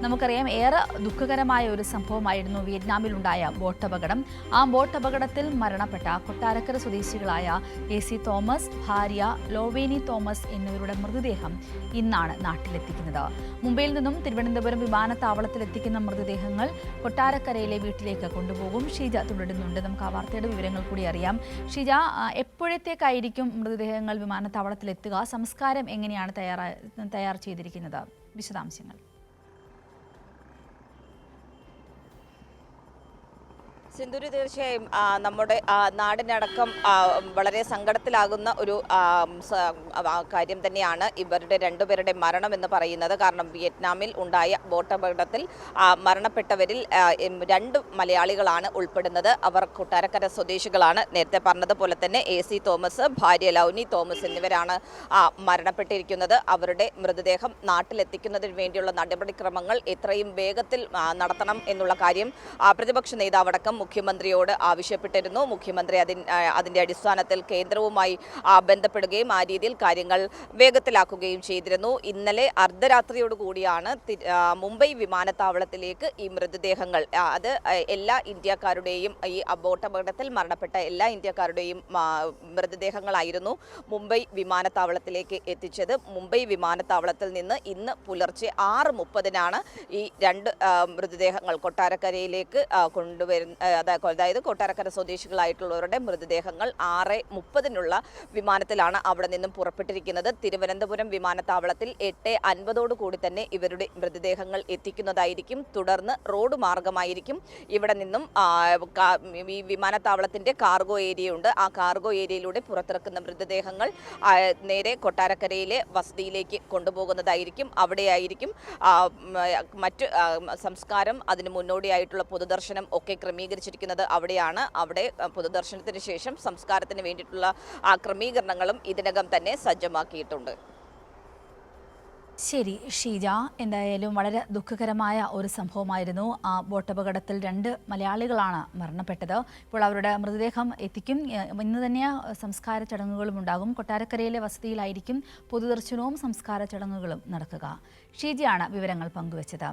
നമുക്കറിയാം ഏറെ ദുഃഖകരമായ ഒരു സംഭവമായിരുന്നു വിയറ്റ്നാമിലുണ്ടായ ബോട്ടപകടം. ആ ബോട്ടപകടത്തിൽ മരണപ്പെട്ട കൊട്ടാരക്കര സ്വദേശികളായ AC തോമസ്, ഭാര്യ ലോവേനി തോമസ് എന്നിവരുടെ മൃതദേഹം ഇന്നാണ് നാട്ടിലെത്തിക്കുന്നത്. മുംബൈയിൽ നിന്നും തിരുവനന്തപുരം വിമാനത്താവളത്തിൽ എത്തിക്കുന്ന മൃതദേഹങ്ങൾ കൊട്ടാരക്കരയിലെ വീട്ടിലേക്ക് കൊണ്ടുപോകും. ഷീജ തുടരുന്നുണ്ട്. നമുക്ക് ആ വാർത്തയുടെ വിവരങ്ങൾ കൂടി അറിയാം. ഷീജ, എപ്പോഴത്തേക്കായിരിക്കും മൃതദേഹങ്ങൾ വിമാനത്താവളത്തിലെത്തുക? സംസ്കാരം എങ്ങനെയാണ് തയ്യാർ ചെയ്തിരിക്കുന്നത്? വിശദാംശങ്ങൾ. സിന്ധുരി, തീർച്ചയായും നമ്മുടെ നാടിനടക്കം വളരെ സങ്കടത്തിലാകുന്ന ഒരു കാര്യം തന്നെയാണ് ഇവരുടെ രണ്ടുപേരുടെ മരണം എന്ന് പറയുന്നത്. കാരണം വിയറ്റ്നാമിൽ ഉണ്ടായ ബോട്ടപകടത്തിൽ മരണപ്പെട്ടവരിൽ 2 മലയാളികളാണ് ഉൾപ്പെടുന്നത്. അവർ കൊട്ടാരക്കര സ്വദേശികളാണ്. നേരത്തെ പറഞ്ഞതുപോലെ തന്നെ AC തോമസ്, ഭാര്യ ലൗനി തോമസ് എന്നിവരാണ് മരണപ്പെട്ടിരിക്കുന്നത്. അവരുടെ മൃതദേഹം നാട്ടിലെത്തിക്കുന്നതിന് വേണ്ടിയുള്ള നടപടിക്രമങ്ങൾ എത്രയും വേഗത്തിൽ നടത്തണം എന്നുള്ള കാര്യം പ്രതിപക്ഷ നേതാവടക്കം മുഖ്യമന്ത്രിയോട് ആവശ്യപ്പെട്ടിരുന്നു. മുഖ്യമന്ത്രി അതിന്റെ അടിസ്ഥാനത്തിൽ കേന്ദ്രവുമായി ബന്ധപ്പെടുകയും ആ രീതിയിൽ കാര്യങ്ങൾ വേഗത്തിലാക്കുകയും ചെയ്തിരുന്നു. ഇന്നലെ അർദ്ധരാത്രിയോട് കൂടിയാണ് മുംബൈ വിമാനത്താവളത്തിലേക്ക് ഈ മൃതദേഹങ്ങൾ, അത് എല്ലാ ഇന്ത്യക്കാരുടെയും, ഈ ബോട്ടപകടത്തിൽ മരണപ്പെട്ട എല്ലാ ഇന്ത്യക്കാരുടെയും മൃതദേഹങ്ങളായിരുന്നു മുംബൈ വിമാനത്താവളത്തിലേക്ക് എത്തിച്ചത്. മുംബൈ വിമാനത്താവളത്തിൽ നിന്ന് ഇന്ന് പുലർച്ചെ 6:30-നാണ് ഈ 2 മൃതദേഹങ്ങൾ കൊട്ടാരക്കരയിലേക്ക് അതായത് കൊട്ടാരക്കര സ്വദേശികളായിട്ടുള്ളവരുടെ മൃതദേഹങ്ങൾ 6:30-നുള്ള വിമാനത്തിലാണ് അവിടെ നിന്നും പുറപ്പെട്ടിരിക്കുന്നത്. തിരുവനന്തപുരം വിമാനത്താവളത്തിൽ 8:50 കൂടി തന്നെ ഇവരുടെ മൃതദേഹങ്ങൾ എത്തിക്കുന്നതായിരിക്കും. തുടർന്ന് റോഡ് മാർഗമായിരിക്കും ഇവിടെ നിന്നും ഈ വിമാനത്താവളത്തിന്റെ കാർഗോ ഏരിയയുണ്ട്. ആ കാർഗോ ഏരിയയിലൂടെ പുറത്തിറക്കുന്ന മൃതദേഹങ്ങൾ നേരെ കൊട്ടാരക്കരയിലെ വസതിയിലേക്ക് കൊണ്ടുപോകുന്നതായിരിക്കും. അവിടെയായിരിക്കും മറ്റ് സംസ്കാരം, അതിന് മുന്നോടിയായിട്ടുള്ള പൊതുദർശനം ഒക്കെ ക്രമീകരിച്ചിരിക്കുന്നത് അവിടെയാണ്. അവിടെ പൊതുദർശനത്തിന് ശേഷം സംസ്കാരത്തിന് വേണ്ടിയിട്ടുള്ള ക്രമീകരണങ്ങളും ഇതിനകം തന്നെ സജ്ജമാക്കിയിട്ടുണ്ട്. ശരി ഷീജ, എന്തായാലും വളരെ ദുഃഖകരമായ ഒരു സംഭവമായിരുന്നു. ആ ബോട്ടപകടത്തിൽ 2 മലയാളികളാണ് മരണപ്പെട്ടത്. ഇപ്പോൾ അവരുടെ മൃതദേഹം എത്തിക്കും. ഇന്ന് തന്നെ സംസ്കാര ചടങ്ങുകളും ഉണ്ടാകും. കൊട്ടാരക്കരയിലെ വസതിയിലായിരിക്കും പൊതുദർശനവും സംസ്കാര ചടങ്ങുകളും നടക്കുക. ഷീജയാണ് വിവരങ്ങൾ പങ്കുവച്ചത്.